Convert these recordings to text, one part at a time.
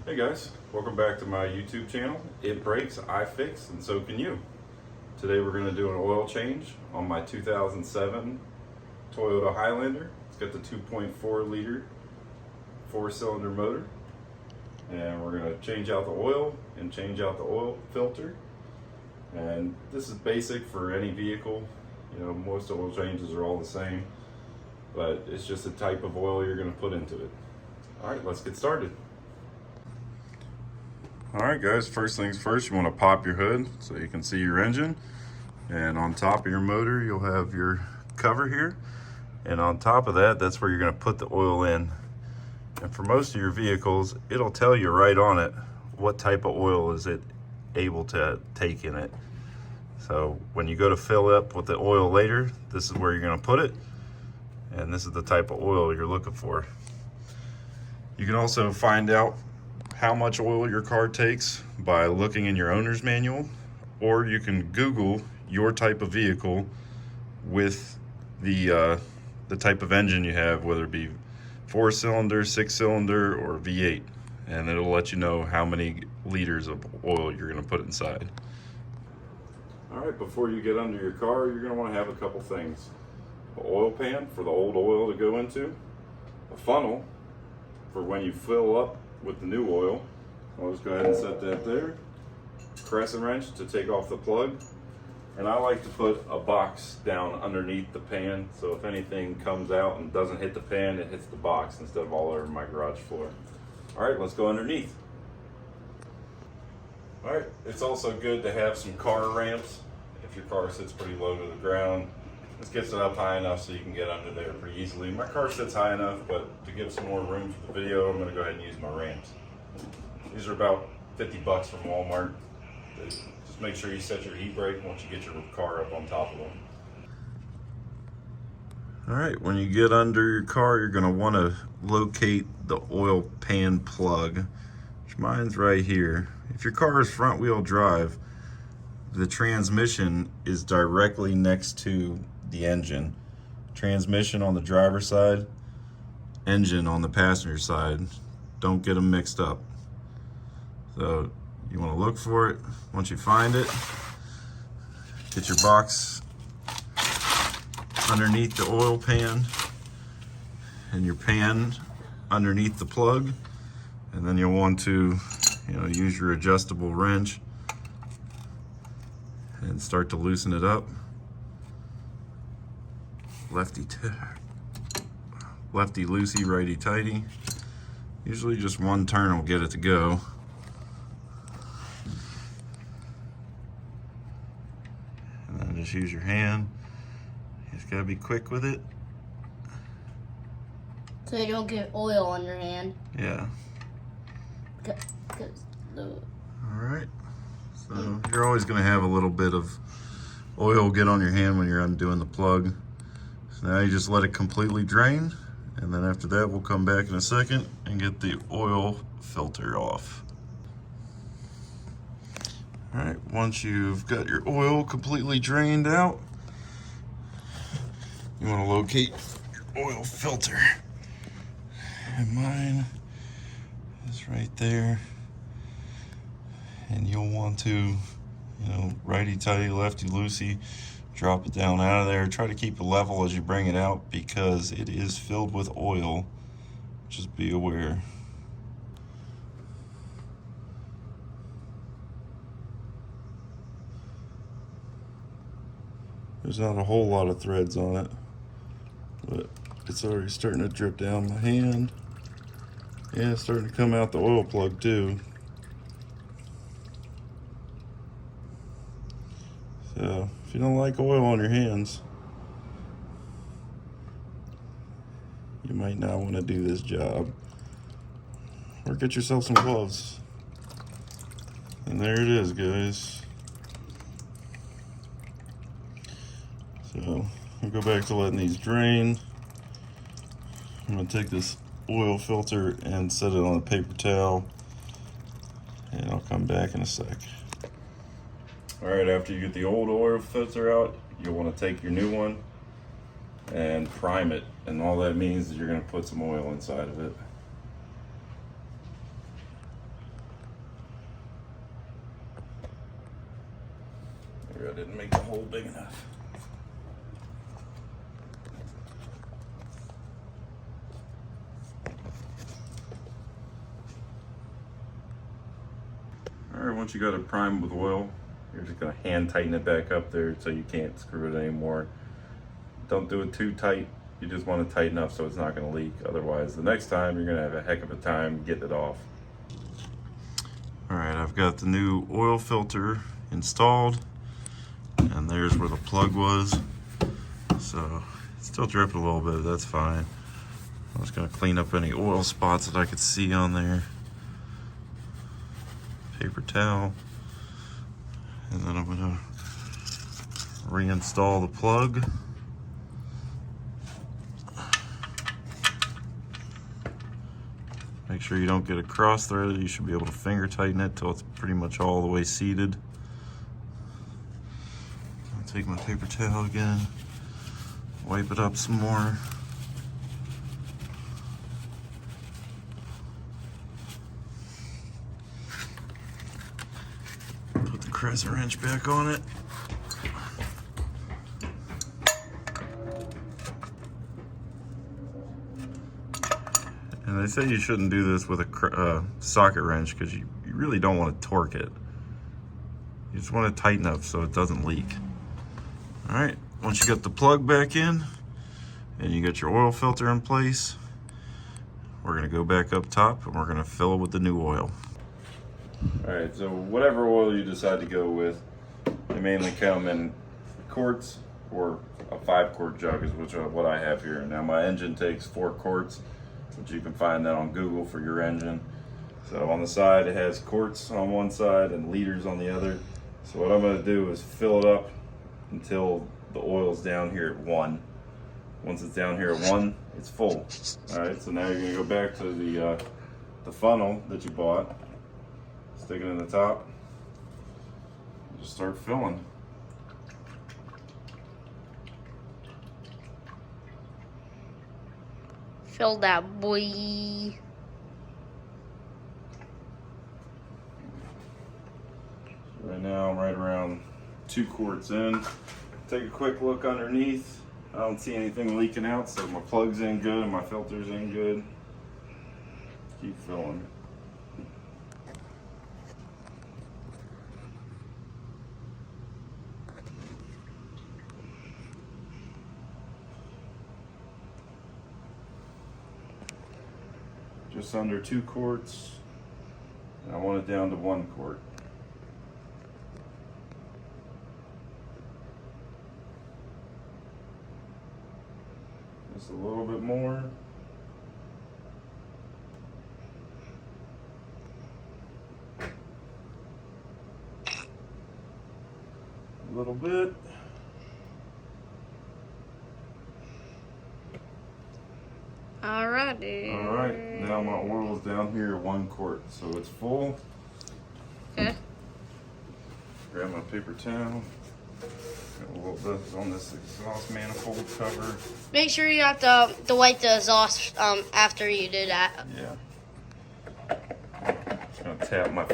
Hey guys, welcome back to my YouTube channel. It breaks, I fix, and so can you. Today we're going to do an oil change on my 2007 Toyota Highlander. It's got the 2.4 liter 4-cylinder motor, and we're going to change out the oil and change out the oil filter. And this is basic for any vehicle. You know, most oil changes are all the same, but it's just a type of oil you're going to put into it. All right, let's get started. Alright guys, first things first, you want to pop your hood so you can see your engine. And on top of your motor, you'll have your cover here. And on top of that, that's where you're going to put the oil in. And for most of your vehicles, it'll tell you right on it what type of oil is it able to take in it. So when you go to fill up with the oil later, this is where you're going to put it. And this is the type of oil you're looking for. You can also find out how much oil your car takes by looking in your owner's manual, or you can Google your type of vehicle with the type of engine you have, whether it be 4-cylinder, 6-cylinder, or V8, and it'll let you know how many liters of oil you're going to put inside. All right, before you get under your car, you're going to want to have a couple things: an oil pan for the old oil to go into, a funnel for when you fill up with the new oil. I'll just go ahead and set that there. Crescent wrench to take off the plug. And I like to put a box down underneath the pan, so if anything comes out and doesn't hit the pan, it hits the box instead of all over my garage floor. All right, let's go underneath. All right, it's also good to have some car ramps if your car sits pretty low to the ground. This gets it up high enough so you can get under there pretty easily. My car sits high enough, but to give some more room for the video, I'm going to go ahead and use my ramps. These are about 50 bucks from Walmart. Just make sure you set your e-brake once you get your car up on top of them. All right, when you get under your car, you're going to want to locate the oil pan plug, which mine's right here. If your car is front wheel drive, the transmission is directly next to the engine. Transmission on the driver's side, engine on the passenger side. Don't get them mixed up. So you want to look for it. Once you find it, get your box underneath the oil pan and your pan underneath the plug, and then you'll want to, use your adjustable wrench and start to loosen it up. Lefty loosey, righty tighty. Usually just one turn will get it to go. And then just use your hand. You just gotta be quick with it. So you don't get oil on your hand. Yeah. All right. So you're always going to have a little bit of oil get on your hand when you're undoing the plug. So now you just let it completely drain, and then after that we'll come back in a second and get the oil filter off. All right, once you've got your oil completely drained out, you want to locate your oil filter. And mine is right there. And you'll want to, righty-tighty, lefty-loosey, drop it down out of there. Try to keep it level as you bring it out because it is filled with oil. Just be aware. There's not a whole lot of threads on it, but it's already starting to drip down my hand. Yeah, it's starting to come out the oil plug too. So if you don't like oil on your hands, you might not want to do this job. Or get yourself some gloves. And there it is, guys. So I'll go back to letting these drain. I'm going to take this oil filter and set it on a paper towel, and I'll come back in a sec. All right, after you get the old oil filter out, you'll want to take your new one and prime it. And all that means is you're going to put some oil inside of it. Maybe I didn't make the hole big enough. Alright, once you got it primed with oil, you're just going to hand tighten it back up there so you can't screw it anymore. Don't do it too tight. You just want to tighten up so it's not going to leak. Otherwise, the next time you're going to have a heck of a time getting it off. Alright, I've got the new oil filter installed. And there's where the plug was. So, it's still dripping a little bit. That's fine. I'm just going to clean up any oil spots that I could see on there. Paper towel, and then I'm gonna reinstall the plug. Make sure you don't get it cross-threaded. You should be able to finger tighten it till it's pretty much all the way seated. I'll take my paper towel again, wipe it up some more. Crescent wrench back on it. And they say you shouldn't do this with a socket wrench because you really don't want to torque it. You just want to tighten up so it doesn't leak. All right, once you got the plug back in and you got your oil filter in place, we're gonna go back up top and we're gonna fill it with the new oil. Alright, so whatever oil you decide to go with, they mainly come in quarts or a 5-quart jug is what I have here. Now my engine takes 4 quarts, which you can find that on Google for your engine. So on the side it has quarts on one side and liters on the other. So what I'm going to do is fill it up until the oil's down here at 1. Once it's down here at 1, it's full. Alright, so now you're going to go back to the funnel that you bought. Stick it in the top, just start filling. Fill that boy. Right now I'm right around 2 quarts in. Take a quick look underneath. I don't see anything leaking out, so my plug's in good and my filter's in good. Keep filling. Just under 2 quarts, and I want it down to 1 quart. Just a little bit more. A little bit. Alrighty. Alright, now my oil is down here at 1 quart, so it's full. Okay. Grab my paper towel. Got a little bit on this exhaust manifold cover. Make sure you have to wipe the exhaust after you do that. Yeah. Just gonna tap my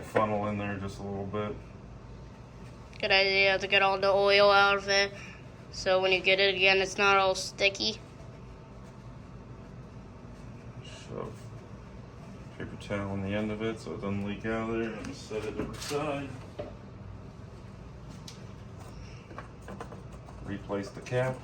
funnel in there just a little bit. Good idea to get all the oil out of it, so when you get it again, it's not all sticky. Shove paper towel on the end of it so it doesn't leak out of there, and set it over side. Replace the cap.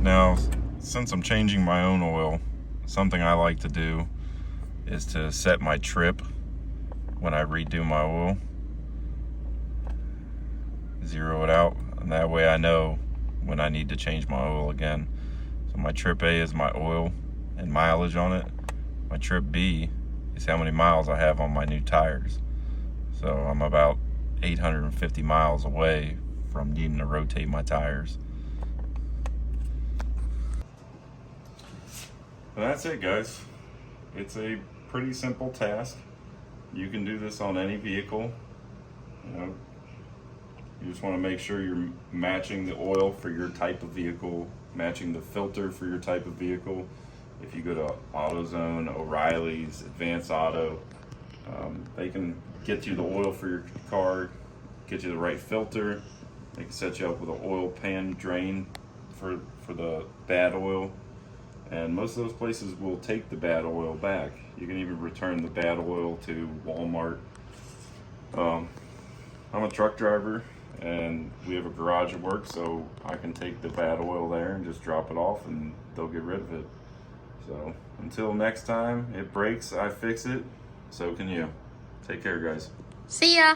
Now, since I'm changing my own oil, something I like to do is to set my trip when I redo my oil. Zero it out, and that way I know when I need to change my oil again. So my trip A is my oil and mileage on it. My trip B is how many miles I have on my new tires. So I'm about 850 miles away from needing to rotate my tires. Well, that's it, guys. It's a pretty simple task. You can do this on any vehicle. You know, You just want to make sure you're matching the oil for your type of vehicle, matching the filter for your type of vehicle. If you go to AutoZone, O'Reilly's, Advanced Auto, they can get you the oil for your car, get you the right filter. They can set you up with an oil pan drain for the bad oil. And most of those places will take the bad oil back. You can even return the bad oil to Walmart. I'm a truck driver and we have a garage at work, so I can take the bad oil there and just drop it off and they'll get rid of it. So until next time it breaks, I fix it. So can you. Take care, guys. See ya.